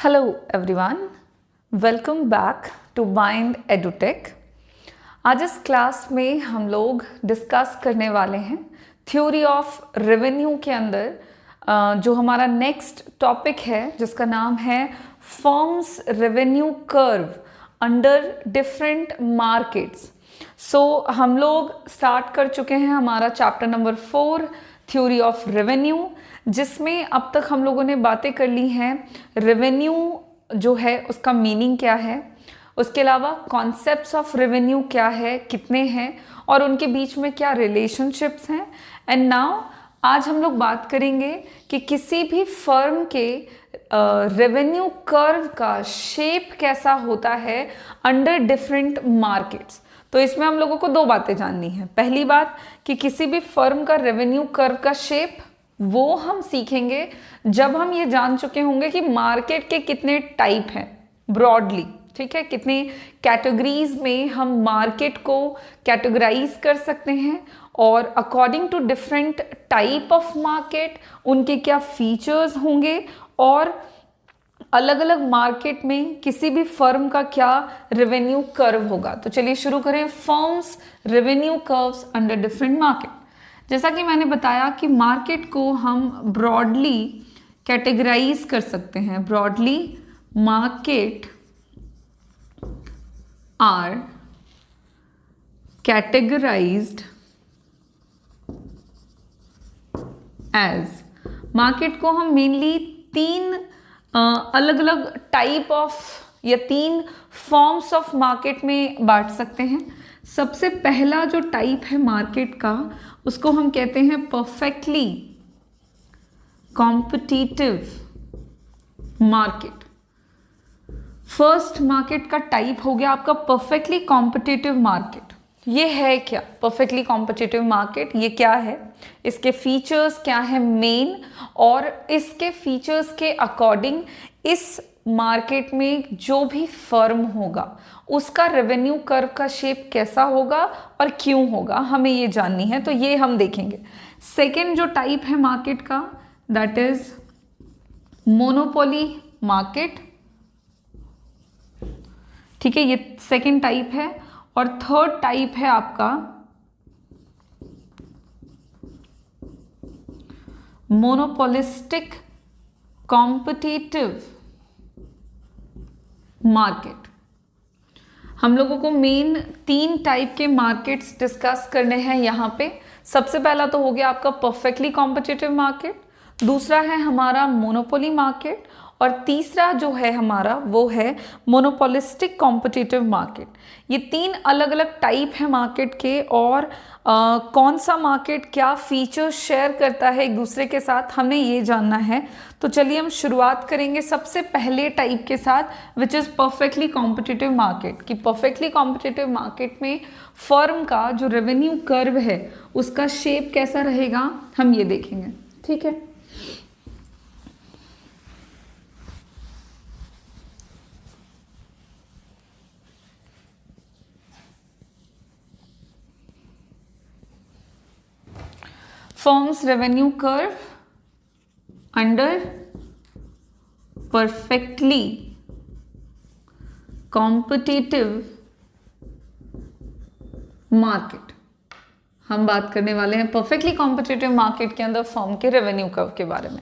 Hello everyone, welcome back to Mind Edutech. आज इस class में हम लोग डिस्कस करने वाले हैं थ्योरी ऑफ रेवेन्यू के अंदर जो हमारा नेक्स्ट टॉपिक है जिसका नाम है firms revenue curve under different markets. So हम लोग स्टार्ट कर चुके हैं हमारा chapter number 4 theory of revenue, जिसमें अब तक हम लोगों ने बातें कर ली हैं रेवेन्यू जो है उसका मीनिंग क्या है, उसके अलावा कॉन्सेप्ट्स ऑफ रेवेन्यू क्या है, कितने हैं और उनके बीच में क्या रिलेशनशिप्स हैं। एंड नाउ आज हम लोग बात करेंगे कि किसी भी फर्म के रेवेन्यू कर्व का शेप कैसा होता है अंडर डिफरेंट मार्केट्स। तो इसमें हम लोगों को दो बातें जाननी है। पहली बात कि किसी भी फर्म का रेवेन्यू कर्व का शेप वो हम सीखेंगे जब हम ये जान चुके होंगे कि मार्केट के कितने टाइप हैं ब्रॉडली, ठीक है, कितने कैटेगरीज में हम मार्केट को कैटेगराइज कर सकते हैं और according to different type of market उनके क्या फीचर्स होंगे और अलग अलग मार्केट में किसी भी फर्म का क्या रेवेन्यू कर्व होगा। तो चलिए शुरू करें, firms revenue curves under different market. जैसा कि मैंने बताया कि मार्केट को हम ब्रॉडली कैटेगराइज कर सकते हैं। Broadly market are categorized as, market को हम मेनली तीन अलग अलग टाइप ऑफ या तीन फॉर्म्स ऑफ मार्केट में बांट सकते हैं। सबसे पहला जो टाइप है मार्केट का उसको हम कहते हैं perfectly competitive market. First market का टाइप हो गया आपका परफेक्टली कॉम्पिटिटिव मार्केट। ये है क्या परफेक्टली कॉम्पिटिटिव मार्केट, ये क्या है, इसके फीचर्स क्या है मेन, और इसके फीचर्स के अकॉर्डिंग इस मार्केट में जो भी फर्म होगा उसका रेवेन्यू कर्व का शेप कैसा होगा और क्यों होगा, हमें ये जाननी है। तो ये हम देखेंगे। सेकेंड जो टाइप है मार्केट का दैट इज मोनोपोली मार्केट, ठीक है, ये सेकेंड टाइप है। और थर्ड टाइप है आपका मोनोपोलिस्टिक कॉम्पिटिटिव मार्केट। हम लोगों को मेन तीन टाइप के मार्केट्स डिस्कस करने हैं यहाँ पे। सबसे पहला तो हो गया आपका परफेक्टली कॉम्पिटिटिव मार्केट, दूसरा है हमारा मोनोपोली मार्केट और तीसरा जो है हमारा वो है मोनोपोलिस्टिक कॉम्पिटिटिव मार्केट। ये तीन अलग अलग टाइप है मार्केट के और कौन सा मार्केट क्या फीचर्स शेयर करता है एक दूसरे के साथ, हमें ये जानना है। तो चलिए हम शुरुआत करेंगे सबसे पहले टाइप के साथ which is perfectly competitive market. कि परफेक्टली कॉम्पिटिटिव मार्केट में फर्म का जो रेवेन्यू कर्व है उसका शेप कैसा रहेगा हम ये देखेंगे, ठीक है। Firm's revenue curve under perfectly competitive market। हम बात करने वाले हैं परफेक्टली कॉम्पिटिटिव मार्केट के अंदर फर्म के रेवेन्यू कर्व के बारे में।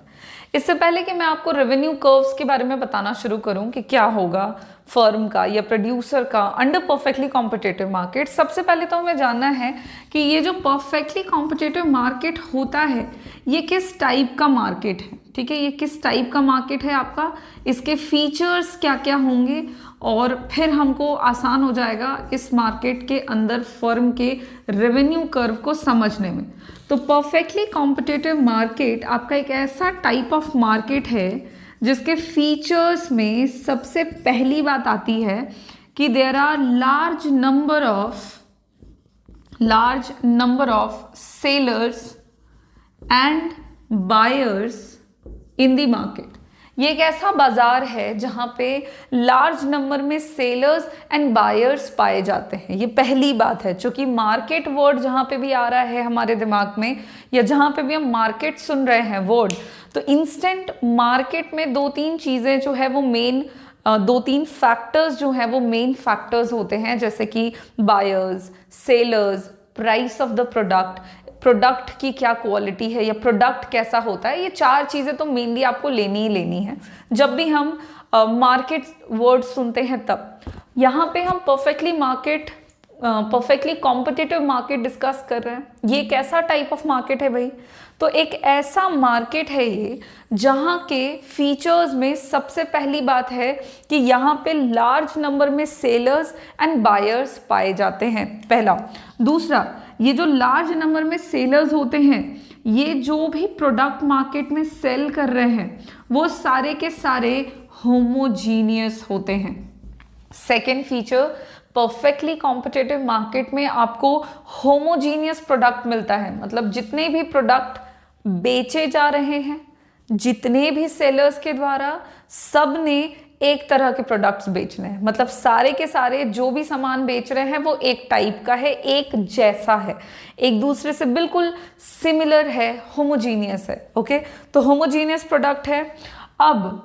इससे पहले कि मैं आपको रेवेन्यू कर्व्स के बारे में बताना शुरू करूं कि क्या होगा फर्म का या प्रोड्यूसर का अंडर परफेक्टली कॉम्पिटिटिव मार्केट, सबसे पहले तो हमें जानना है कि ये जो परफेक्टली कॉम्पिटिटिव मार्केट होता है ये किस टाइप का मार्केट है, ठीक है, ये किस टाइप का मार्केट है आपका, इसके फीचर्स क्या क्या होंगे और फिर हमको आसान हो जाएगा इस मार्केट के अंदर फर्म के रेवेन्यू कर्व को समझने में। तो परफेक्टली कॉम्पिटिटिव मार्केट आपका एक ऐसा टाइप ऑफ मार्केट है जिसके फीचर्स में सबसे पहली बात आती है कि there are large number of sellers and buyers in the market. ये एक ऐसा बाजार है जहाँ पे लार्ज नंबर में सेलर्स एंड बायर्स पाए जाते हैं। ये पहली बात है, चूंकि मार्केट वर्ड जहाँ पे भी आ रहा है हमारे दिमाग में, या जहाँ पे भी हम मार्केट सुन रहे हैं वर्ड, तो इंस्टेंट मार्केट में दो तीन चीज़ें जो है वो मेन, दो तीन फैक्टर्स जो हैं वो मेन फैक्टर्स होते हैं, जैसे कि buyers, sellers, price of the product, product की क्या क्वालिटी है या प्रोडक्ट कैसा होता है। ये चार चीज़ें तो मेनली आपको लेनी ही लेनी है जब भी हम मार्केट वर्ड सुनते हैं। तब यहाँ पे हम परफेक्टली कॉम्पिटिटिव मार्केट डिस्कस कर रहे हैं। ये कैसा टाइप ऑफ मार्केट है भाई? तो एक ऐसा मार्केट है ये जहाँ के फीचर्स में सबसे पहली बात है कि यहाँ पे लार्ज नंबर में सेलर्स एंड बायर्स पाए जाते हैं, पहला। दूसरा, ये जो लार्ज नंबर में सेलर्स होते हैं, ये जो भी प्रोडक्ट मार्केट में सेल कर रहे हैं वो सारे के सारे होमोजीनियस होते हैं। Second feature, perfectly competitive market में आपको होमोजीनियस प्रोडक्ट मिलता है, मतलब जितने भी प्रोडक्ट बेचे जा रहे हैं, जितने भी सेलर्स के द्वारा, सब ने एक तरह के प्रोडक्ट्स बेचने हैं, मतलब सारे के सारे जो भी सामान बेच रहे हैं वो एक टाइप का है, एक जैसा है, एक दूसरे से बिल्कुल सिमिलर है, होमोजीनियस है। ओके, तो होमोजीनियस प्रोडक्ट है। अब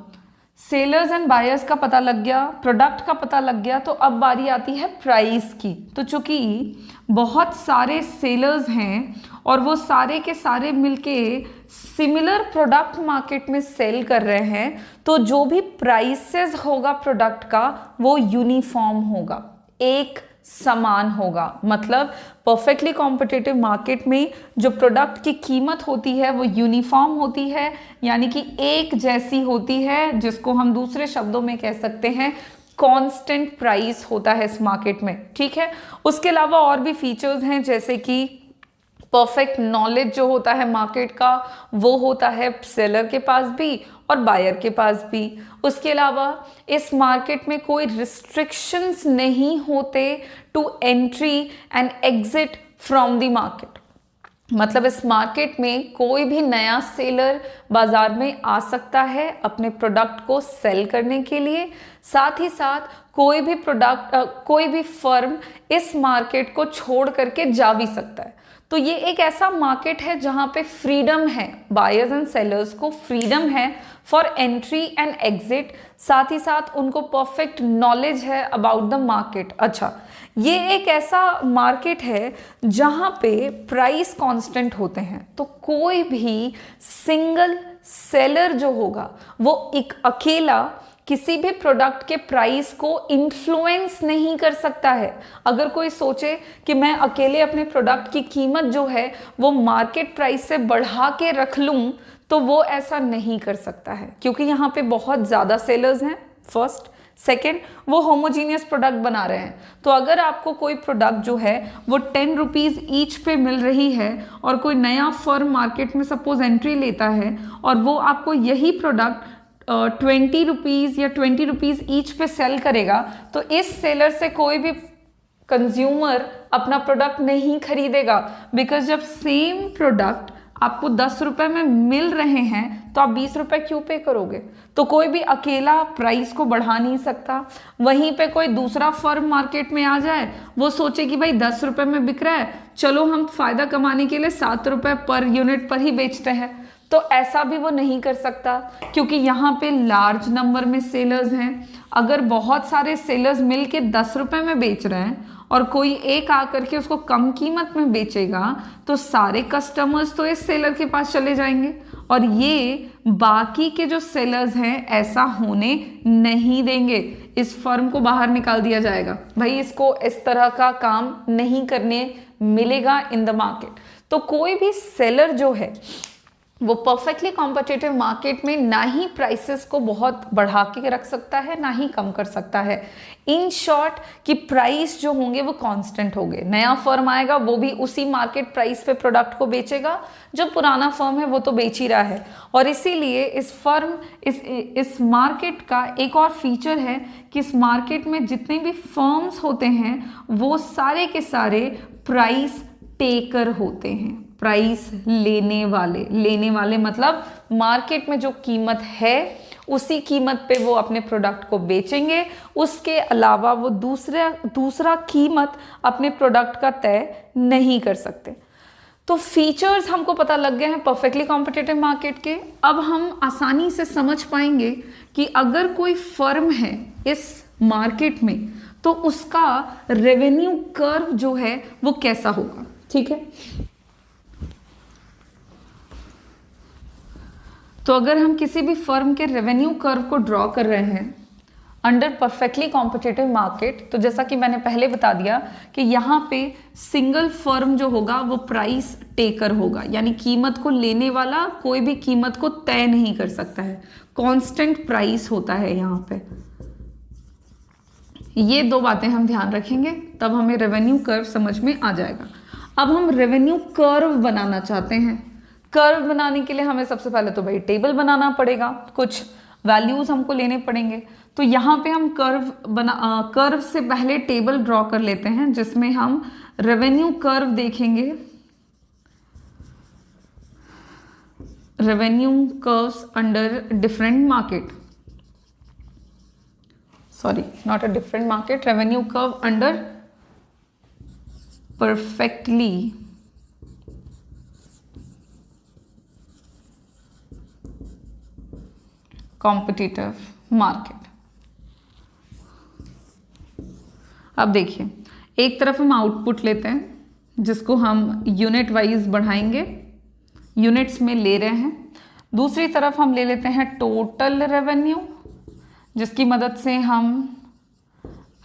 सेलर्स एंड बायर्स का पता लग गया, प्रोडक्ट का पता लग गया, तो अब बारी आती है प्राइस की। तो चूंकि बहुत सारे सेलर्स हैं और वो सारे के सारे मिलके सिमिलर प्रोडक्ट मार्केट में सेल कर रहे हैं, तो जो भी प्राइसेस होगा प्रोडक्ट का वो यूनिफॉर्म होगा, एक समान होगा। मतलब परफेक्टली कॉम्पिटिटिव मार्केट में जो प्रोडक्ट की कीमत होती है वो यूनिफॉर्म होती है, यानी कि एक जैसी होती है, जिसको हम दूसरे शब्दों में कह सकते हैं कांस्टेंट प्राइस होता है इस मार्केट में। ठीक है, उसके अलावा और भी फीचर्स हैं, जैसे कि परफेक्ट नॉलेज जो होता है मार्केट का वो होता है सेलर के पास भी और बायर के पास भी। उसके अलावा इस मार्केट में कोई रिस्ट्रिक्शंस नहीं होते to entry and exit from the market, मतलब इस मार्केट में कोई भी नया सेलर बाजार में आ सकता है अपने प्रोडक्ट को सेल करने के लिए, साथ ही साथ कोई भी फर्म इस मार्केट को छोड़ करके जा भी सकता है। तो ये एक ऐसा मार्केट है जहां पे फ्रीडम है, बायर्स एंड सेलर्स को फ्रीडम है फॉर एंट्री एंड एग्जिट, साथ ही साथ उनको परफेक्ट नॉलेज है अबाउट द मार्केट। अच्छा, ये एक ऐसा मार्केट है जहां पे प्राइस कांस्टेंट होते हैं, तो कोई भी सिंगल सेलर जो होगा वो एक अकेला किसी भी प्रोडक्ट के प्राइस को इन्फ्लुएंस नहीं कर सकता है। अगर कोई सोचे कि मैं अकेले अपने प्रोडक्ट की कीमत जो है वो मार्केट प्राइस से बढ़ा के रख लूं, तो वो ऐसा नहीं कर सकता है, क्योंकि यहाँ पे बहुत ज़्यादा सेलर्स हैं, फर्स्ट। सेकेंड, वो होमोजीनियस प्रोडक्ट बना रहे हैं, तो अगर आपको कोई प्रोडक्ट जो है वो 10 रुपीज़ ईच पे मिल रही है और कोई नया फर्म मार्केट में सपोज एंट्री लेता है और वो आपको यही प्रोडक्ट 20 रुपीज़ या 20 रुपीज़ ईच पे सेल करेगा, तो इस सेलर से कोई भी कंज्यूमर अपना प्रोडक्ट नहीं खरीदेगा, बिकॉज जब सेम प्रोडक्ट आपको 10 रुपए में मिल रहे हैं तो आप 20 रुपए क्यों पे करोगे? तो कोई भी अकेला प्राइस को बढ़ा नहीं सकता। वहीं पे कोई दूसरा फर्म मार्केट में आ जाए, वो सोचे कि भाई 10 रुपए में बिक रहा है, चलो हम फायदा कमाने के लिए 7 रुपए पर यूनिट पर ही बेचते हैं, तो ऐसा भी वो नहीं कर सकता, क्योंकि यहाँ पे लार्ज नंबर में सेलर्स हैं। अगर बहुत सारे सेलर्स मिल के 10 रुपए में बेच रहे हैं और कोई एक आकर के उसको कम कीमत में बेचेगा, तो सारे कस्टमर्स तो इस सेलर के पास चले जाएंगे और ये बाकी के जो सेलर्स हैं ऐसा होने नहीं देंगे। इस फर्म को बाहर निकाल दिया जाएगा, भाई इसको इस तरह का काम नहीं करने मिलेगा इन द मार्केट। तो कोई भी सेलर जो है वो परफेक्टली कॉम्पिटिटिव मार्केट में ना ही प्राइसेस को बहुत बढ़ा के रख सकता है, ना ही कम कर सकता है। इन शॉर्ट कि प्राइस जो होंगे वो कांस्टेंट होंगे। नया फर्म आएगा वो भी उसी मार्केट प्राइस पे प्रोडक्ट को बेचेगा, जो पुराना फर्म है वो तो बेच ही रहा है। और इसीलिए इस मार्केट का एक और फीचर है कि इस मार्केट में जितने भी फर्म्स होते हैं वो सारे के सारे प्राइस टेकर होते हैं, प्राइस लेने वाले मतलब मार्केट में जो कीमत है उसी कीमत पे वो अपने प्रोडक्ट को बेचेंगे, उसके अलावा वो दूसरा कीमत अपने प्रोडक्ट का तय नहीं कर सकते। तो फीचर्स हमको पता लग गए हैं परफेक्टली कॉम्पिटिटिव मार्केट के। अब हम आसानी से समझ पाएंगे कि अगर कोई फर्म है इस मार्केट में तो उसका रेवेन्यू कर्व जो है वो कैसा होगा। ठीक है, तो अगर हम किसी भी फर्म के रेवेन्यू कर्व को ड्रॉ कर रहे हैं अंडर परफेक्टली कॉम्पिटिटिव मार्केट, तो जैसा कि मैंने पहले बता दिया कि यहाँ पे सिंगल फर्म जो होगा वो प्राइस टेकर होगा, यानी कीमत को लेने वाला कोई भी कीमत को तय नहीं कर सकता है, कांस्टेंट प्राइस होता है यहाँ पे। ये दो बातें हम ध्यान रखेंगे तब हमें रेवेन्यू कर्व समझ में आ जाएगा। अब हम रेवेन्यू कर्व बनाना चाहते हैं। कर्व बनाने के लिए हमें सबसे पहले तो भाई टेबल बनाना पड़ेगा, कुछ वैल्यूज हमको लेने पड़ेंगे। तो यहाँ पे हम कर्व से पहले टेबल ड्रॉ कर लेते हैं जिसमें हम रेवेन्यू कर्व देखेंगे, revenue curves under different market, sorry not a different market, revenue curve under perfectly competitive market. अब देखिए, एक तरफ हम आउटपुट लेते हैं जिसको हम यूनिट वाइज बढ़ाएंगे, यूनिट्स में ले रहे हैं। दूसरी तरफ हम ले लेते हैं टोटल रेवेन्यू, जिसकी मदद से हम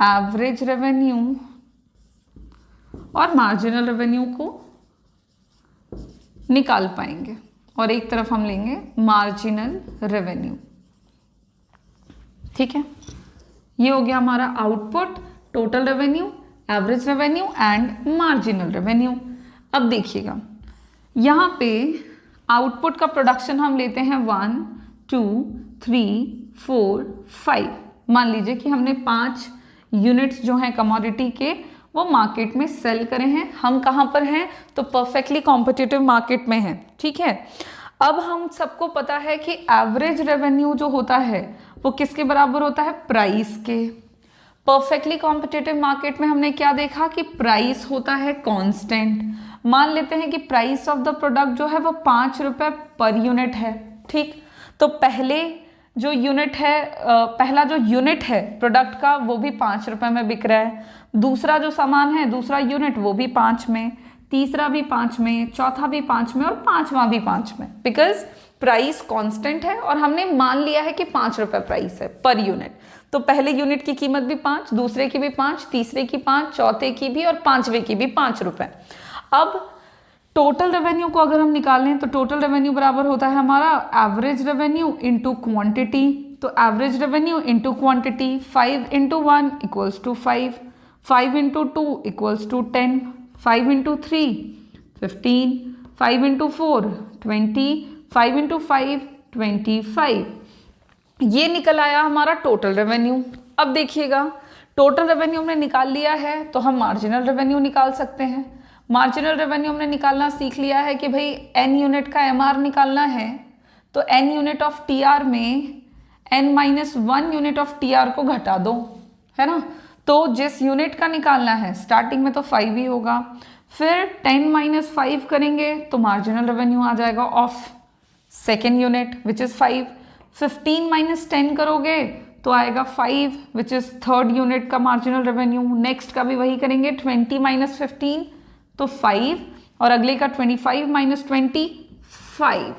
एवरेज रेवेन्यू और मार्जिनल रेवेन्यू को निकाल पाएंगे। और एक तरफ हम लेंगे मार्जिनल रेवेन्यू। ठीक है, ये हो गया हमारा output, total revenue, average revenue and marginal revenue. अब देखिएगा, यहाँ पे आउटपुट का प्रोडक्शन हम लेते हैं 1 2 3 4 5। मान लीजिए कि हमने 5 यूनिट्स जो हैं कमोडिटी के वो मार्केट में सेल करे हैं। हम कहाँ पर हैं, तो परफेक्टली कॉम्पिटिटिव मार्केट में हैं। ठीक है, अब हम सबको पता है कि एवरेज रेवेन्यू जो होता है वो किसके बराबर होता है, प्राइस के। परफेक्टली कॉम्पिटिटिव मार्केट में हमने क्या देखा कि प्राइस होता है कांस्टेंट। मान लेते हैं कि प्राइस ऑफ द प्रोडक्ट जो है वो 5 रुपए पर यूनिट है। ठीक, तो पहला जो यूनिट है प्रोडक्ट का वो भी 5 रुपए में बिक रहा है, दूसरा जो सामान है दूसरा यूनिट वो भी 5 में, तीसरा भी 5 में, चौथा भी 5 में और पांचवा भी 5 में, बिकॉज प्राइस कांस्टेंट है और हमने मान लिया है कि 5 रुपए प्राइस है पर यूनिट। तो पहले यूनिट की कीमत भी 5, दूसरे की भी 5, तीसरे की 5, चौथे की भी और पांचवे की भी 5 रुपए। अब टोटल रेवेन्यू को अगर हम निकालें तो टोटल रेवेन्यू बराबर होता है हमारा एवरेज रेवेन्यू इंटू क्वांटिटी। तो average revenue into quantity, 5 into 1 equals to 5, 5 into 2 equals to 10, 5 into 3 15, 5 into 4 20, 5 into 5 25। ये निकल आया हमारा टोटल रेवेन्यू। अब देखिएगा, टोटल रेवेन्यू हमने निकाल लिया है तो हम मार्जिनल रेवेन्यू निकाल सकते हैं। मार्जिनल रेवेन्यू हमने निकालना सीख लिया है कि भाई n यूनिट का MR निकालना है तो n यूनिट ऑफ TR में n-1 यूनिट ऑफ TR को घटा दो, है ना। तो जिस यूनिट का निकालना है स्टार्टिंग में तो 5 ही होगा, फिर 10 - 5 करेंगे तो मार्जिनल रेवेन्यू आ जाएगा of second unit which is 5। 15 - 10 करोगे तो आएगा 5 विच इज़ थर्ड यूनिट का मार्जिनल रेवेन्यू। नेक्स्ट का भी वही करेंगे, 20 - 15 तो 5 और अगले का 25 - 25।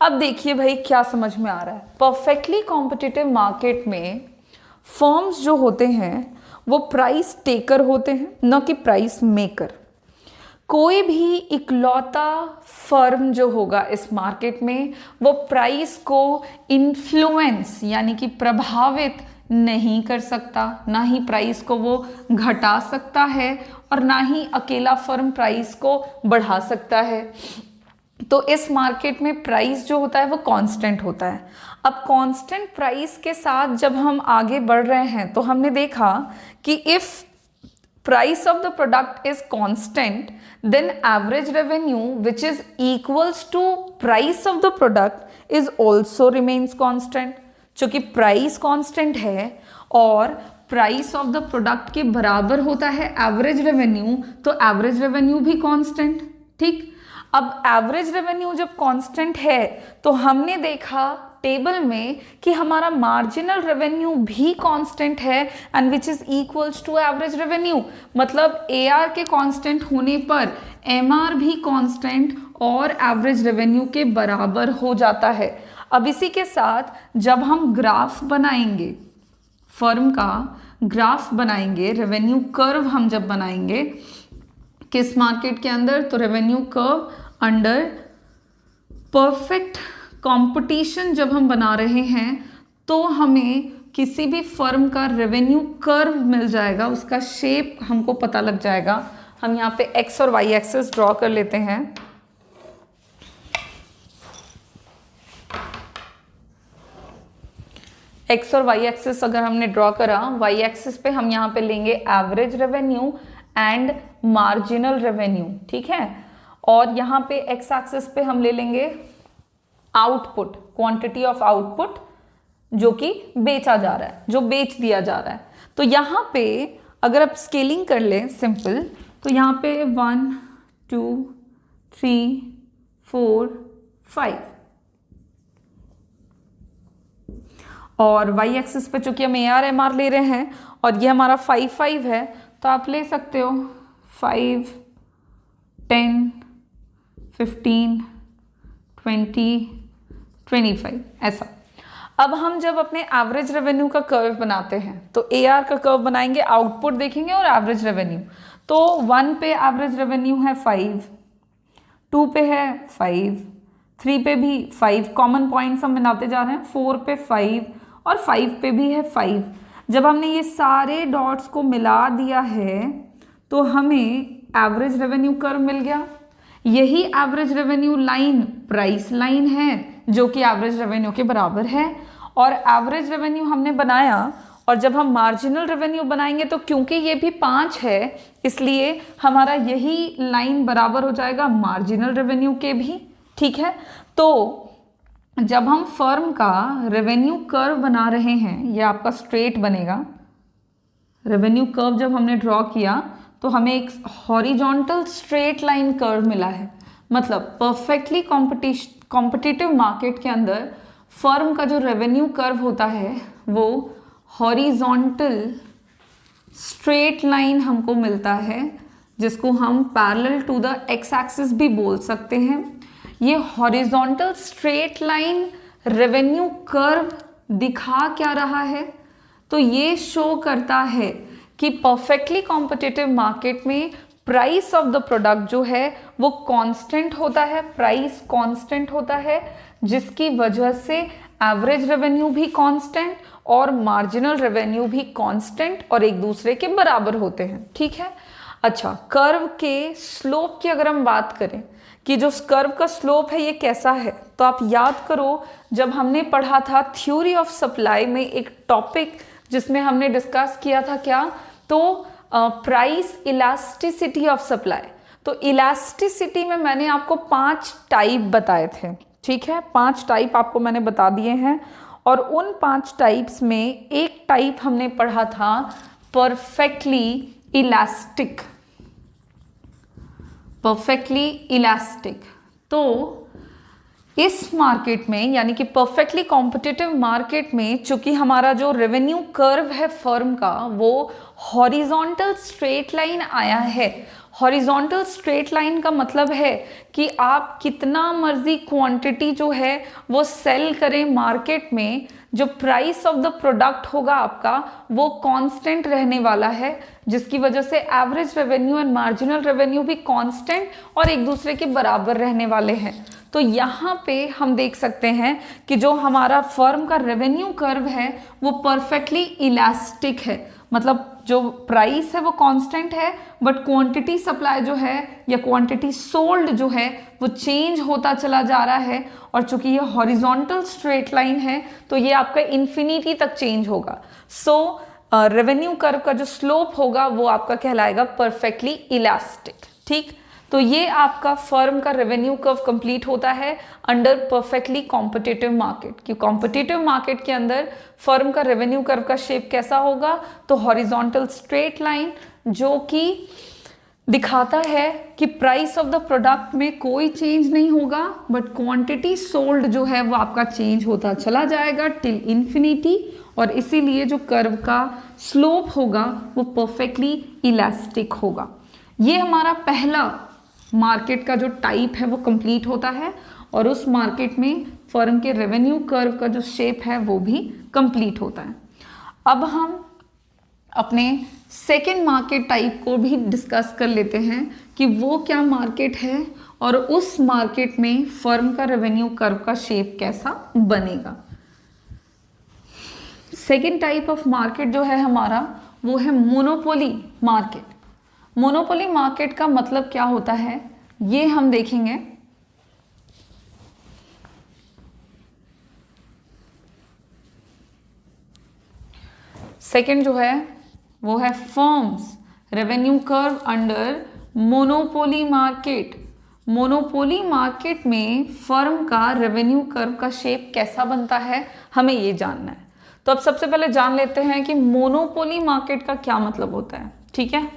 अब देखिए भाई क्या समझ में आ रहा है, परफेक्टली कॉम्पिटिटिव मार्केट में फर्म्स जो होते हैं वो प्राइस टेकर होते हैं, न कि प्राइस मेकर। कोई भी इकलौता फर्म जो होगा इस मार्केट में वो प्राइस को इन्फ्लुएंस यानी कि प्रभावित नहीं कर सकता, ना ही प्राइस को वो घटा सकता है और ना ही अकेला फर्म प्राइस को बढ़ा सकता है। तो इस मार्केट में प्राइस जो होता है वो कांस्टेंट होता है। अब कांस्टेंट प्राइस के साथ जब हम आगे बढ़ रहे हैं तो हमने देखा कि if price of the product is constant, then average revenue which is equals to price of the product is also remains constant. चूंकि प्राइस कांस्टेंट है और प्राइस ऑफ द प्रोडक्ट के बराबर होता है एवरेज रेवेन्यू, तो एवरेज रेवेन्यू भी constant. ठीक, अब एवरेज रेवेन्यू जब कांस्टेंट है तो हमने देखा टेबल में कि हमारा मार्जिनल रेवेन्यू भी कांस्टेंट है and which is equals to average revenue. मतलब AR के कांस्टेंट होने पर MR भी कांस्टेंट और एवरेज रेवेन्यू के बराबर हो जाता है। अब इसी के साथ जब हम ग्राफ बनाएंगे, फर्म का ग्राफ बनाएंगे, रेवेन्यू कर्व हम जब बनाएंगे किस मार्केट के अंदर, तो revenue curve under perfect competition जब हम बना रहे हैं तो हमें किसी भी फर्म का रेवेन्यू कर्व मिल जाएगा, उसका शेप हमको पता लग जाएगा। हम यहाँ पे एक्स और वाई एक्सिस ड्रॉ कर लेते हैं। एक्स और वाई एक्सिस अगर हमने ड्रॉ करा, वाई एक्सिस पे हम यहाँ पे लेंगे average revenue and marginal revenue, ठीक है। और यहाँ पे एक्स एक्सिस पे हम ले लेंगे आउटपुट, क्वांटिटी ऑफ आउटपुट जो कि बेचा जा रहा है, जो बेच दिया जा रहा है। तो यहाँ पे अगर आप स्केलिंग कर लें सिंपल, तो यहाँ पे 1 2 3 4 5 और वाई एक्सिस पे चूंकि हम AR MR ले रहे हैं और ये हमारा 5 5 है, तो आप ले सकते हो 5 10 15 20 25 ऐसा। अब हम जब अपने एवरेज रेवेन्यू का कर्व बनाते हैं तो AR का कर्व बनाएंगे, आउटपुट देखेंगे और एवरेज रेवेन्यू। तो 1 पे एवरेज रेवेन्यू है 5, 2 पे है 5, 3 पे भी 5, कॉमन पॉइंट्स हम बनाते जा रहे हैं, 4 पे 5 और 5 पे भी है 5। जब हमने ये सारे डॉट्स को मिला दिया है तो हमें एवरेज रेवेन्यू कर्व मिल गया। यही average revenue line price line है जो कि एवरेज रेवेन्यू के बराबर है। और एवरेज रेवेन्यू हमने बनाया और जब हम मार्जिनल रेवेन्यू बनाएंगे तो क्योंकि ये भी 5 है इसलिए हमारा यही लाइन बराबर हो जाएगा मार्जिनल रेवेन्यू के भी, ठीक है। तो जब हम फर्म का रेवेन्यू कर्व बना रहे हैं, ये आपका स्ट्रेट बनेगा। रेवेन्यू कर्व जब हमने ड्रॉ किया तो हमें एक हॉरिजॉन्टल स्ट्रेट लाइन कर्व मिला है। मतलब परफेक्टली कॉम्पिटिटिव मार्केट के अंदर फर्म का जो रेवेन्यू कर्व होता है वो हॉरिजॉन्टल स्ट्रेट लाइन हमको मिलता है, जिसको हम parallel to the X axis भी बोल सकते हैं। ये horizontal straight line revenue curve दिखा क्या रहा है, तो ये शो करता है कि परफेक्टली कॉम्पिटिटिव मार्केट में प्राइस ऑफ द प्रोडक्ट जो है वो कांस्टेंट होता है, प्राइस कांस्टेंट होता है, जिसकी वजह से एवरेज रेवेन्यू भी कांस्टेंट और मार्जिनल रेवेन्यू भी कांस्टेंट और एक दूसरे के बराबर होते हैं, ठीक है। अच्छा, कर्व के स्लोप की अगर हम बात करें कि जो कर्व का स्लोप है ये कैसा है, तो आप याद करो जब हमने पढ़ा था थ्योरी ऑफ सप्लाई में एक टॉपिक जिसमें हमने डिस्कस किया था क्या, तो प्राइस इलास्टिसिटी ऑफ सप्लाई। तो इलास्टिसिटी में मैंने आपको 5 टाइप बताए थे, ठीक है। 5 टाइप आपको मैंने बता दिए हैं और उन 5 टाइप्स में एक टाइप हमने पढ़ा था परफेक्टली इलास्टिक, परफेक्टली इलास्टिक। तो इस मार्केट में यानी कि परफेक्टली कॉम्पिटिटिव मार्केट में चूंकि हमारा जो रेवेन्यू कर्व है फर्म का वो हॉरिजॉन्टल स्ट्रेट लाइन आया है। हॉरिजॉन्टल स्ट्रेट लाइन का मतलब है कि आप कितना मर्जी क्वांटिटी जो है वो सेल करें मार्केट में, जो प्राइस ऑफ द प्रोडक्ट होगा आपका वो कांस्टेंट रहने वाला है, जिसकी वजह से average revenue and marginal revenue भी कांस्टेंट और एक दूसरे के बराबर रहने वाले हैं। तो यहाँ पे हम देख सकते हैं कि जो हमारा फर्म का रेवेन्यू कर्व है वो परफेक्टली इलास्टिक है। मतलब जो प्राइस है वो कांस्टेंट है बट क्वांटिटी सप्लाई जो है या क्वांटिटी सोल्ड जो है वो चेंज होता चला जा रहा है। और चूंकि ये हॉरिजॉन्टल स्ट्रेट लाइन है तो ये आपका इन्फिनिटी तक चेंज होगा। सो रेवेन्यू कर्व का जो स्लोप होगा वो आपका कहलाएगा परफेक्टली इलास्टिक, ठीक। तो ये आपका फर्म का रेवेन्यू कर्व कंप्लीट होता है अंडर परफेक्टली कॉम्पिटिटिव मार्केट। कि कॉम्पिटिटिव मार्केट के अंदर फर्म का रेवेन्यू कर्व का शेप कैसा होगा, तो हॉरिजॉन्टल स्ट्रेट लाइन, जो कि दिखाता है कि प्राइस ऑफ द प्रोडक्ट में कोई चेंज नहीं होगा, बट क्वांटिटी सोल्ड जो है वो आपका चेंज होता चला जाएगा टिल इन्फिनिटी, और इसीलिए जो कर्व का स्लोप होगा वो परफेक्टली इलास्टिक होगा। ये हमारा पहला मार्केट का जो टाइप है वो कंप्लीट होता है, और उस मार्केट में फर्म के रेवेन्यू कर्व का जो शेप है वो भी कंप्लीट होता है। अब हम अपने सेकेंड मार्केट टाइप को भी डिस्कस कर लेते हैं कि वो क्या मार्केट है और उस मार्केट में फर्म का रेवेन्यू कर्व का शेप कैसा बनेगा। सेकेंड टाइप ऑफ मार्केट जो है हमारा वो है मोनोपोली मार्केट। मोनोपोली मार्केट का मतलब क्या होता है ये हम देखेंगे। सेकेंड जो है वो है firms revenue curve under monopoly market. Monopoly market में फर्म का रेवेन्यू कर्व का शेप कैसा बनता है हमें ये जानना है। तो अब सबसे पहले जान लेते हैं कि मोनोपोली मार्केट का क्या मतलब होता है। ठीक है,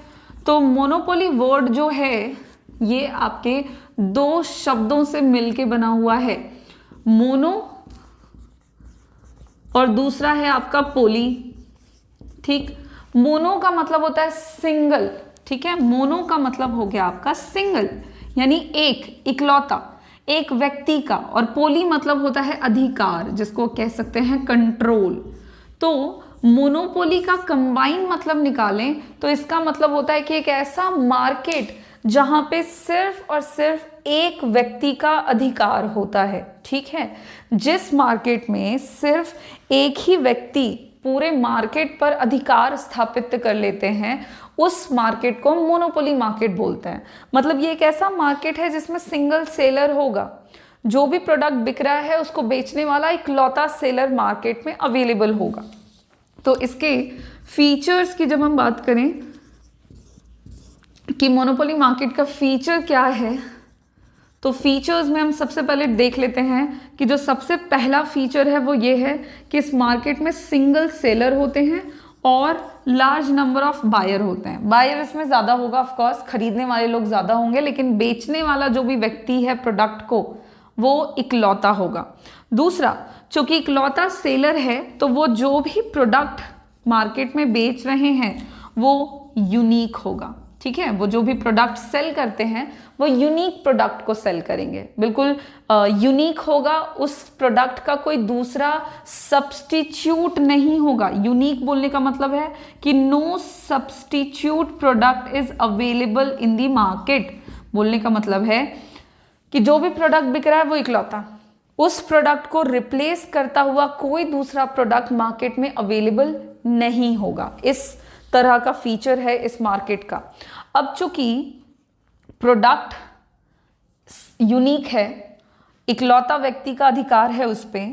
तो मोनोपोली वर्ड जो है ये आपके दो शब्दों से मिलके बना हुआ है, मोनो और दूसरा है आपका पोली। ठीक, मोनो का मतलब होता है सिंगल। ठीक है, मोनो का मतलब हो गया आपका सिंगल, यानी एक, इकलौता, एक व्यक्ति का, और पोली मतलब होता है अधिकार, जिसको कह सकते हैं कंट्रोल। तो मोनोपोली का कंबाइन मतलब निकालें तो इसका मतलब होता है कि एक ऐसा मार्केट जहां पे सिर्फ और सिर्फ एक व्यक्ति का अधिकार होता है। ठीक है, जिस मार्केट में सिर्फ एक ही व्यक्ति पूरे मार्केट पर अधिकार स्थापित कर लेते हैं उस मार्केट को मोनोपोली मार्केट बोलते हैं। मतलब ये एक ऐसा मार्केट है जिसमें सिंगल सेलर होगा, जो भी प्रोडक्ट बिक रहा है उसको बेचने वाला इकलौता सेलर मार्केट में अवेलेबल होगा। तो इसके फीचर्स की जब हम बात करें कि मोनोपोली मार्केट का फीचर क्या है, तो फीचर्स में हम सबसे पहले देख लेते हैं कि जो सबसे पहला फीचर है वो ये है कि इस मार्केट में सिंगल सेलर होते हैं और लार्ज नंबर ऑफ बायर होते हैं। बायर इसमें ज़्यादा होगा, ऑफ कोर्स खरीदने वाले लोग ज़्यादा होंगे, लेकिन बेचने वाला जो भी व्यक्ति है प्रोडक्ट को वो इकलौता होगा। दूसरा, चूंकि इकलौता सेलर है तो वो जो भी प्रोडक्ट मार्केट में बेच रहे हैं वो यूनिक होगा। ठीक है, वो जो भी प्रोडक्ट सेल करते हैं वो यूनिक प्रोडक्ट को सेल करेंगे, बिल्कुल यूनिक होगा, उस प्रोडक्ट का कोई दूसरा सब्स्टिट्यूट नहीं होगा। यूनिक बोलने का मतलब है कि no substitute product is available in the market. बोलने का मतलब है कि जो भी प्रोडक्ट बिक रहा है वो इकलौता, उस प्रोडक्ट को रिप्लेस करता हुआ कोई दूसरा प्रोडक्ट मार्केट में अवेलेबल नहीं होगा। इस तरह का फीचर है इस मार्केट का। अब चूंकि प्रोडक्ट यूनिक है, इकलौता व्यक्ति का अधिकार है उस पे,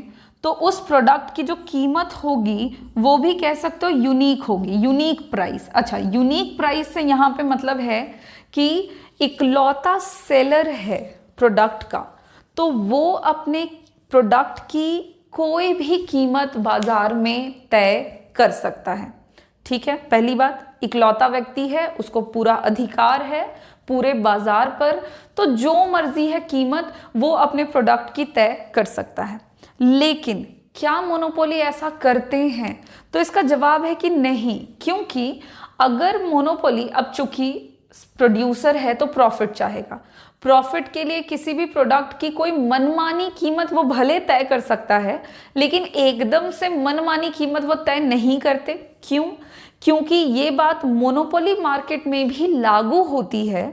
तो उस प्रोडक्ट की जो कीमत होगी वो भी कह सकते हो यूनिक होगी, यूनिक प्राइस। अच्छा, यूनिक प्राइस से यहाँ पे मतलब है कि इकलौता सेलर है प्रोडक्ट का, तो वो अपने प्रोडक्ट की कोई भी कीमत बाजार में तय कर सकता है। ठीक है, पहली बात, इकलौता व्यक्ति है, उसको पूरा अधिकार है पूरे बाजार पर, तो जो मर्जी है कीमत वो अपने प्रोडक्ट की तय कर सकता है। लेकिन क्या मोनोपोली ऐसा करते हैं? तो इसका जवाब है कि नहीं, क्योंकि अगर मोनोपोली, अब चूंकि प्रोड्यूसर है तो प्रॉफिट चाहेगा, प्रॉफिट के लिए किसी भी प्रोडक्ट की कोई मनमानी कीमत वो भले तय कर सकता है, लेकिन एकदम से मनमानी कीमत वो तय नहीं करते। क्यों? क्योंकि ये बात मोनोपोली मार्केट में भी लागू होती है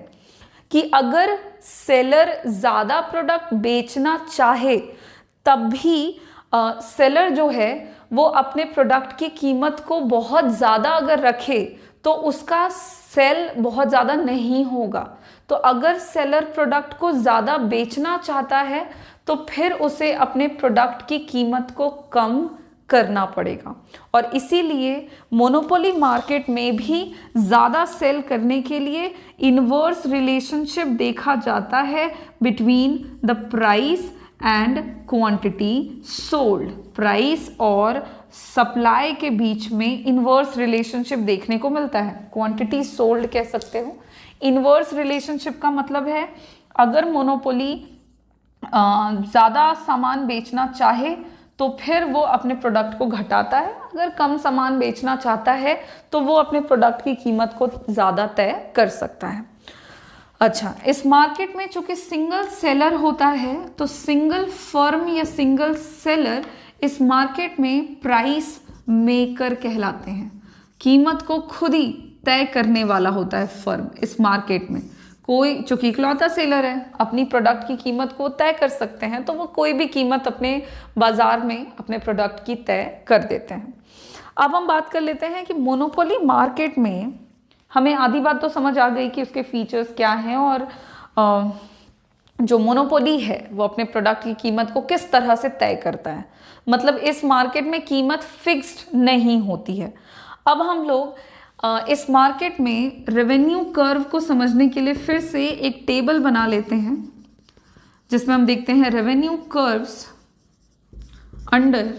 कि अगर सेलर ज़्यादा प्रोडक्ट बेचना चाहे तब भी सेलर जो है वो अपने प्रोडक्ट की कीमत को बहुत ज़्यादा अगर रखे तो उसका सेल बहुत ज़्यादा नहीं होगा। तो अगर सेलर प्रोडक्ट को ज़्यादा बेचना चाहता है तो फिर उसे अपने प्रोडक्ट की कीमत को कम करना पड़ेगा। और इसीलिए मोनोपोली मार्केट में भी ज़्यादा सेल करने के लिए इन्वर्स रिलेशनशिप देखा जाता है between the price and quantity sold. Price और सप्लाई के बीच में इन्वर्स रिलेशनशिप देखने को मिलता है। क्वांटिटी सोल्ड कह सकते हो। इन्वर्स रिलेशनशिप का मतलब है अगर मोनोपोली ज़्यादा सामान बेचना चाहे तो फिर वो अपने प्रोडक्ट को घटाता है, अगर कम सामान बेचना चाहता है तो वो अपने प्रोडक्ट की कीमत को ज़्यादा तय कर सकता है। अच्छा, इस मार्केट में चूंकि सिंगल सेलर होता है तो सिंगल फर्म या सिंगल सेलर इस मार्केट में प्राइस मेकर कहलाते हैं। कीमत को खुद ही तय करने वाला होता है फर्म इस मार्केट में। कोई चूंकि इकलौता सेलर है, अपनी प्रोडक्ट की कीमत को तय कर सकते हैं, तो वो कोई भी कीमत अपने बाजार में अपने प्रोडक्ट की तय कर देते हैं। अब हम बात कर लेते हैं कि मोनोपोली मार्केट में हमें आधी बात तो समझ आ गई कि उसके फीचर्स क्या हैं और जो मोनोपोली है वो अपने प्रोडक्ट की कीमत को किस तरह से तय करता है। मतलब इस मार्केट में कीमत फिक्स्ड नहीं होती है। अब हम लोग इस मार्केट में रेवेन्यू कर्व को समझने के लिए फिर से एक टेबल बना लेते हैं जिसमें हम देखते हैं revenue curves under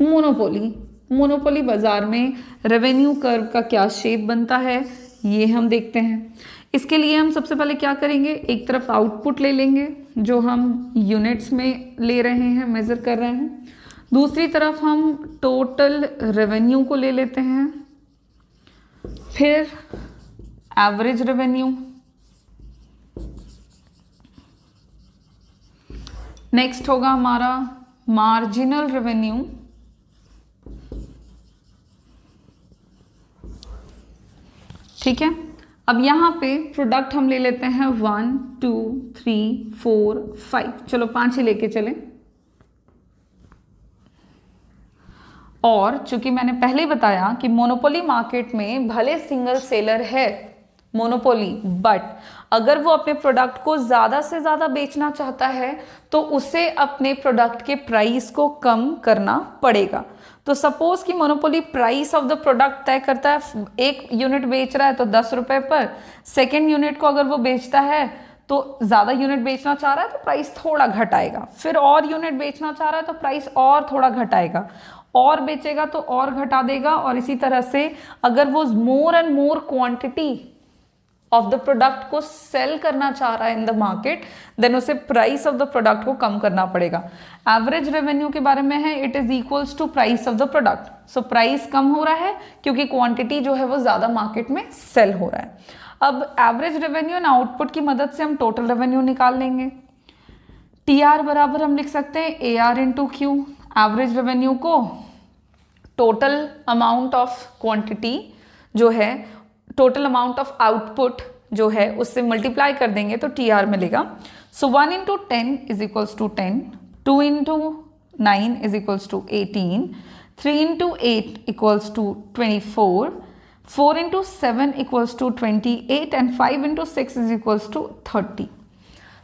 monopoly. Monopoly बाजार में रेवेन्यू कर्व का क्या शेप बनता है ये हम देखते हैं। इसके लिए हम सबसे पहले क्या करेंगे, एक तरफ आउटपुट ले लेंगे जो हम यूनिट्स में ले रहे हैं, मेजर कर रहे हैं। दूसरी तरफ हम टोटल रेवेन्यू को ले लेते हैं, फिर एवरेज रेवेन्यू, नेक्स्ट होगा हमारा मार्जिनल रेवेन्यू, ठीक है। अब यहाँ पे प्रोडक्ट हम ले लेते हैं 1 2 3 4 5, चलो 5 ही लेके चलें। और चूंकि मैंने पहले ही बताया कि मोनोपोली मार्केट में भले सिंगल सेलर है मोनोपोली, बट अगर वो अपने प्रोडक्ट को ज़्यादा से ज़्यादा बेचना चाहता है तो उसे अपने प्रोडक्ट के प्राइस को कम करना पड़ेगा। तो सपोज कि monopoly price of the product तय करता है, एक यूनिट बेच रहा है तो 10 रुपये पर, सेकेंड यूनिट को अगर वो बेचता है तो ज़्यादा यूनिट बेचना चाह रहा है तो प्राइस थोड़ा घटाएगा, फिर और यूनिट बेचना चाह रहा है तो प्राइस और थोड़ा घटाएगा, और बेचेगा तो और घटा देगा। और इसी तरह से अगर वो more and more quantity of the product को सेल करना चाह रहा है इन द मार्केट, देन उसे प्राइस ऑफ द प्रोडक्ट को कम करना पड़ेगा। एवरेज रेवेन्यू के बारे में है, it is equals to price of the product. So price कम हो रहा है क्योंकि क्वांटिटी जो है वो ज़्यादा मार्केट में सेल हो रहा है। अब एवरेज रेवेन्यू एंड आउटपुट की मदद से हम टोटल रेवेन्यू निकाल लेंगे। TR बराबर हम लिख सकते हैं AR into Q। Average revenue को टोटल अमाउंट ऑफ क्वांटिटी जो है, टोटल अमाउंट ऑफ आउटपुट जो है उससे मल्टीप्लाई कर देंगे तो TR मिलेगा। So 1 into 10 is equals to 10, 2 into 9 is equals to 18, 3 into 8 equals to 24, 4 into 7 equals to 28 and 5 into 6 is equals to 30।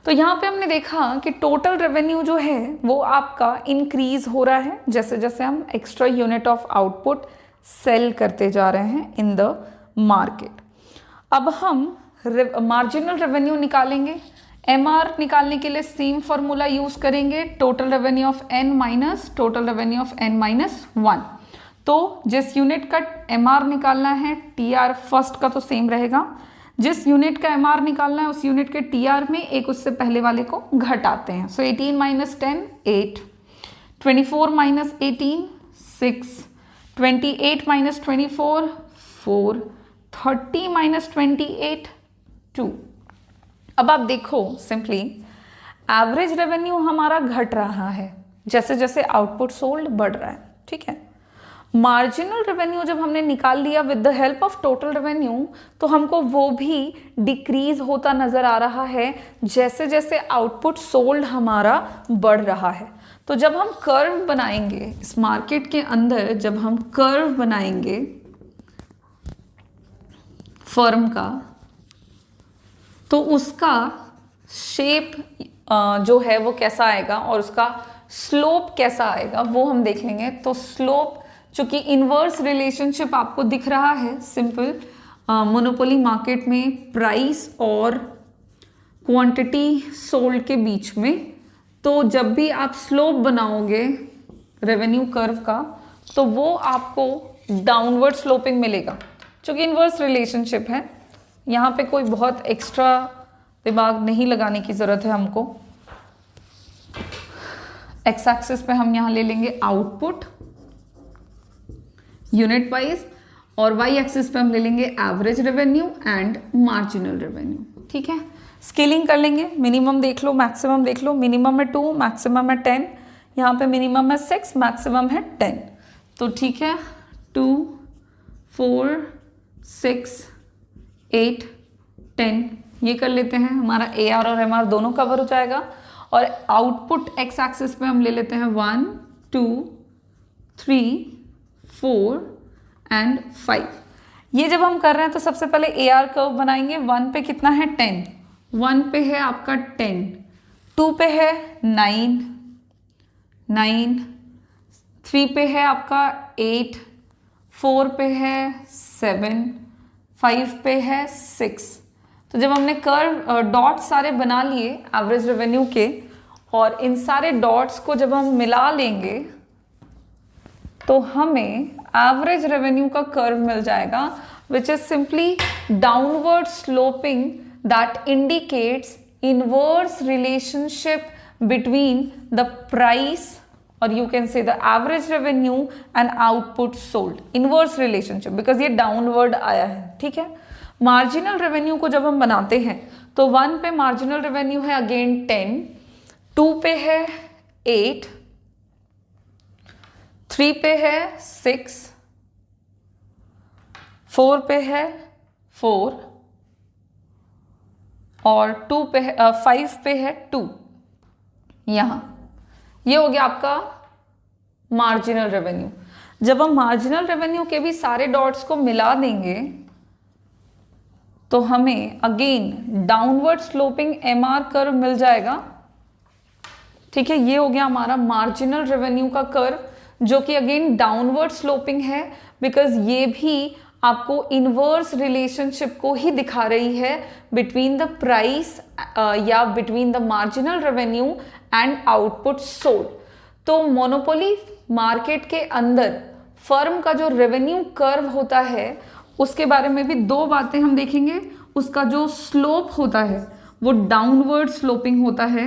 तो यहाँ पे हमने देखा कि टोटल रेवेन्यू जो है वो आपका इंक्रीज हो रहा है जैसे जैसे हम extra unit of output sell करते जा रहे हैं इन द मार्केट। अब हम मार्जिनल रेवेन्यू निकालेंगे। MR निकालने के लिए सेम फॉर्मूला यूज करेंगे, total revenue of N minus total revenue of N minus 1। तो जिस यूनिट का MR निकालना है TR फर्स्ट का तो सेम रहेगा, जिस यूनिट का MR निकालना है उस यूनिट के TR में एक उससे पहले वाले को घटाते हैं। सो 18 माइनस 10 8, 24 माइनस 18 6, 28 माइनस 24 4, 30 माइनस 28 2। अब आप देखो सिंपली एवरेज रेवेन्यू हमारा घट रहा है जैसे जैसे आउटपुट सोल्ड बढ़ रहा है, ठीक है। मार्जिनल रेवेन्यू जब हमने निकाल लिया with the help of total revenue तो हमको वो भी डिक्रीज होता नजर आ रहा है जैसे जैसे आउटपुट सोल्ड हमारा बढ़ रहा है। तो जब हम कर्व बनाएंगे इस मार्केट के अंदर, जब हम कर्व बनाएंगे फर्म का, तो उसका शेप जो है वो कैसा आएगा और उसका स्लोप कैसा आएगा वो हम देख लेंगे। तो स्लोप, चूंकि इन्वर्स रिलेशनशिप आपको दिख रहा है सिंपल मोनोपोली मार्केट में प्राइस और क्वांटिटी सोल्ड के बीच में, तो जब भी आप स्लोप बनाओगे रेवेन्यू कर्व का तो वो आपको डाउनवर्ड स्लोपिंग मिलेगा। चूंकि इन्वर्स रिलेशनशिप है, यहाँ पे कोई बहुत एक्स्ट्रा दिमाग नहीं लगाने की ज़रूरत है हमको। एक्स एक्सिस पे हम यहाँ ले लेंगे आउटपुट यूनिट वाइज और वाई एक्सिस पे हम ले लेंगे average revenue and marginal revenue. ठीक है, स्केलिंग कर लेंगे। मिनिमम देख लो, मैक्सिमम देख लो। मिनिमम है 2, मैक्सिमम है 10। यहाँ पे मिनिमम है 6, मैक्सिमम है 10। तो ठीक है, 2, 4, 6, 8, 10 ये कर लेते हैं। हमारा AR और MR दोनों कवर हो जाएगा। और आउटपुट एक्स एक्सिस पे हम ले लेते हैं 1, 2, 3, 4 एंड 5। ये जब हम कर रहे हैं तो सबसे पहले AR कर्व बनाएंगे। 1 पे कितना है 10, 1 पे है आपका 10, 2 पे है 9, 9, 3 पे है आपका 8, 4 पे है 7, 5 पे है 6। तो जब हमने कर्व डॉट सारे बना लिए एवरेज रेवेन्यू के, और इन सारे डॉट्स को जब हम मिला लेंगे तो हमें एवरेज रेवेन्यू का कर्व मिल जाएगा, which is simply downward sloping that indicates inverse relationship between the price, or you can say the average revenue and output sold. Inverse relationship because ये downward आया है। ठीक है, marginal revenue को जब हम बनाते हैं तो 1 पे marginal revenue है again 10, 2 पे है 8, 3 पे है 6, 4 पे है 4 और 2 पे है 5 पे है 2। यहाँ ये हो गया आपका मार्जिनल रेवेन्यू। जब हम मार्जिनल रेवेन्यू के भी सारे डॉट्स को मिला देंगे तो हमें again downward sloping MR curve मिल जाएगा। ठीक है, ये हो गया हमारा मार्जिनल रेवेन्यू का कर्व, जो कि अगेन डाउनवर्ड स्लोपिंग है बिकॉज ये भी आपको इनवर्स रिलेशनशिप को ही दिखा रही है बिटवीन द प्राइस या between the marginal revenue and output sold. तो मोनोपोली मार्केट के अंदर फर्म का जो रेवेन्यू कर्व होता है उसके बारे में भी 2 बातें हम देखेंगे। उसका जो स्लोप होता है वो डाउनवर्ड स्लोपिंग होता है,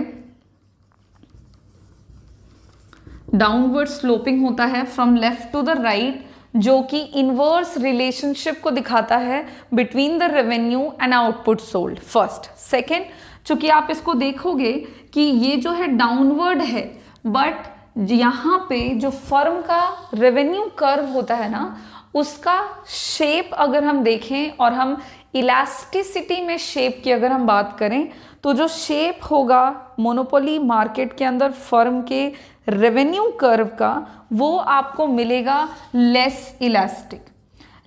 डाउनवर्ड स्लोपिंग होता है from left to the right, जो कि इनवर्स रिलेशनशिप को दिखाता है between the revenue and output sold. First, second, चूंकि आप इसको देखोगे कि ये जो है डाउनवर्ड है, बट यहाँ पे जो फर्म का रेवेन्यू कर्व होता है ना, उसका शेप अगर हम देखें और हम इलास्टिसिटी में शेप की अगर हम बात करें तो जो शेप होगा मोनोपोली मार्केट के अंदर फर्म के रेवेन्यू कर्व का, वो आपको मिलेगा लेस इलास्टिक।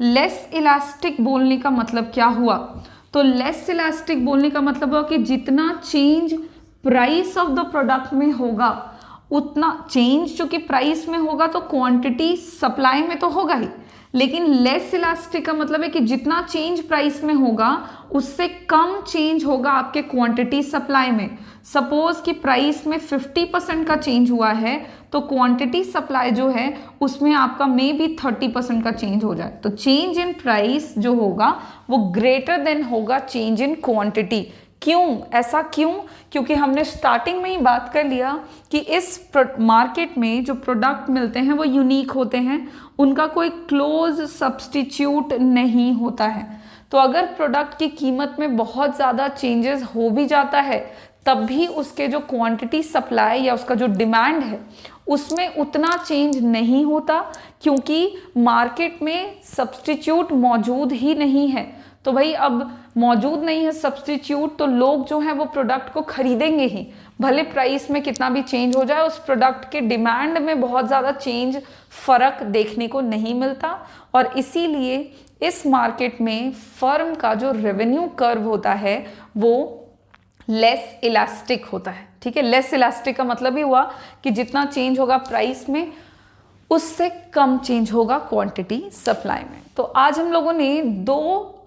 लेस इलास्टिक बोलने का मतलब क्या हुआ? तो लेस इलास्टिक बोलने का मतलब हुआ कि जितना change price of the product में होगा, उतना चेंज चूंकि प्राइस में होगा तो क्वांटिटी सप्लाई में तो होगा ही, लेकिन लेस इलास्टिक का मतलब है कि जितना चेंज प्राइस में होगा उससे कम चेंज होगा आपके क्वांटिटी सप्लाई में। सपोज कि प्राइस में 50% का चेंज हुआ है तो क्वांटिटी सप्लाई जो है उसमें आपका मे बी 30% का चेंज हो जाए, तो चेंज इन प्राइस जो होगा वो ग्रेटर देन होगा चेंज इन क्वांटिटी। क्यों ऐसा? क्यों? क्योंकि हमने स्टार्टिंग में ही बात कर लिया कि इस मार्केट में जो प्रोडक्ट मिलते हैं वो यूनिक होते हैं, उनका कोई क्लोज सब्स्टिट्यूट नहीं होता है। तो अगर प्रोडक्ट की कीमत में बहुत ज़्यादा चेंजेस हो भी जाता है तब भी उसके जो क्वांटिटी सप्लाई या उसका जो डिमांड है उसमें उतना चेंज नहीं होता, क्योंकि मार्केट में सब्स्टिट्यूट मौजूद ही नहीं है। तो भाई अब मौजूद नहीं है सब्स्टिट्यूट, तो लोग जो है वो प्रोडक्ट को खरीदेंगे ही, भले प्राइस में कितना भी चेंज हो जाए, उस प्रोडक्ट के डिमांड में बहुत ज़्यादा चेंज फर्क देखने को नहीं मिलता। और इसीलिए इस मार्केट में फर्म का जो रेवेन्यू कर्व होता है वो लेस इलास्टिक होता है। ठीक है, लेस इलास्टिक का मतलब ही हुआ कि जितना चेंज होगा प्राइस में उससे कम चेंज होगा क्वांटिटी सप्लाई में। तो आज हम लोगों ने दो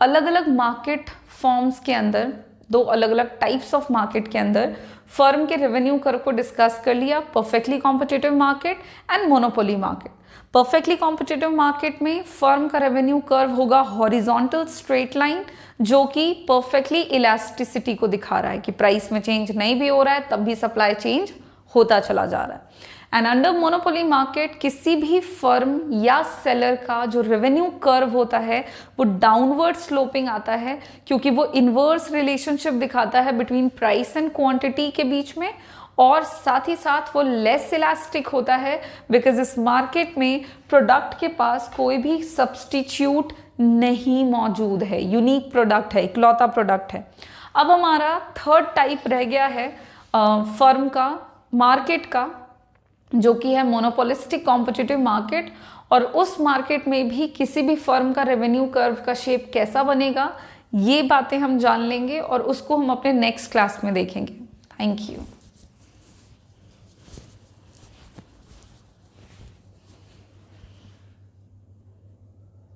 अलग अलग मार्केट फॉर्म्स के अंदर, दो अलग अलग टाइप्स ऑफ मार्केट के अंदर फर्म के रेवेन्यू कर्व को डिस्कस कर लिया, perfectly competitive market and monopoly market. Perfectly competitive market में फर्म का रेवेन्यू कर्व होगा हॉरिजॉन्टल स्ट्रेट लाइन, जो कि परफेक्टली इलास्टिसिटी को दिखा रहा है कि प्राइस में चेंज नहीं भी हो रहा है तब भी सप्लाई चेंज होता चला जा रहा है। एंड अंडर मोनोपोली मार्केट किसी भी फर्म या सेलर का जो रेवेन्यू कर्व होता है वो डाउनवर्ड स्लोपिंग आता है, क्योंकि वो इन्वर्स रिलेशनशिप दिखाता है बिटवीन प्राइस एंड क्वांटिटी के बीच में, और साथ ही साथ वो लेस इलास्टिक होता है बिकॉज इस मार्केट में प्रोडक्ट के पास कोई भी सब्सटीट्यूट नहीं मौजूद है, यूनिक प्रोडक्ट है, इकलौता प्रोडक्ट है। अब हमारा थर्ड टाइप रह गया है फर्म का, मार्केट का, जो कि है मोनोपोलिस्टिक कॉम्पिटिटिव मार्केट। और उस मार्केट में भी किसी भी फर्म का रेवेन्यू कर्व का शेप कैसा बनेगा, ये बातें हम जान लेंगे और उसको हम अपने नेक्स्ट क्लास में देखेंगे। Thank you.